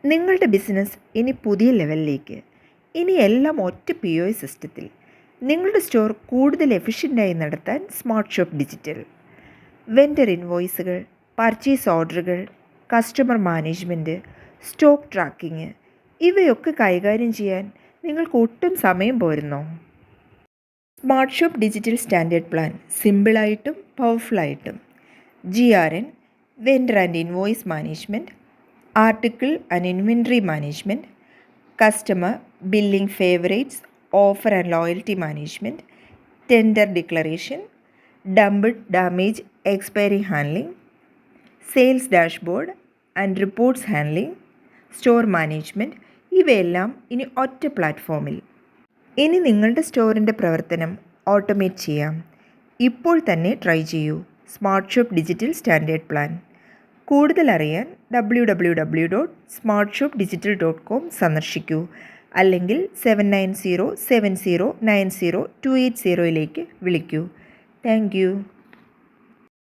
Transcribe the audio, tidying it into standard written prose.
നിങ്ങളുടെ ബിസിനസ് ഇനി പുതിയ ലെവലിലേക്ക്. ഇനി എല്ലാം ഒറ്റ POS സിസ്റ്റത്തിൽ. നിങ്ങളുടെ സ്റ്റോർ കൂടുതൽ എഫിഷ്യൻ്റായി നടത്താൻ സ്മാർട്ട് ഷോപ്പ് ഡിജിറ്റൽ. വെൻഡർ ഇൻവോയ്സുകൾ, പർച്ചേസ് ഓർഡറുകൾ, കസ്റ്റമർ മാനേജ്മെൻറ്റ്, സ്റ്റോക്ക് ട്രാക്കിംഗ് ഇവയൊക്കെ കൈകാര്യം ചെയ്യാൻ നിങ്ങൾക്ക് ഒട്ടും സമയം പോരുന്നോ? Smart shop digital standard plan സിമ്പിളായിട്ടും പവർഫുള്ളായിട്ടും. GRN vendor and invoice management, article and inventory management, customer billing favourites, offer and loyalty management, tender declaration, dumped damage expiry handling, sales dashboard and reports handling, store management ഇവയെല്ലാം ഇനി ഒറ്റ പ്ലാറ്റ്ഫോമിൽ. ഇനി നിങ്ങളുടെ സ്റ്റോറിൻ്റെ പ്രവർത്തനം automate ചെയ്യാം. ഇപ്പോൾ തന്നെ ട്രൈ ചെയ്യൂ smart shop digital standard plan. കൂടുതൽ അറിയാൻ www.smartshopdigital.com സന്ദർശിക്കൂ, അല്ലെങ്കിൽ 7907090280 വിളിക്കൂ. Thank you.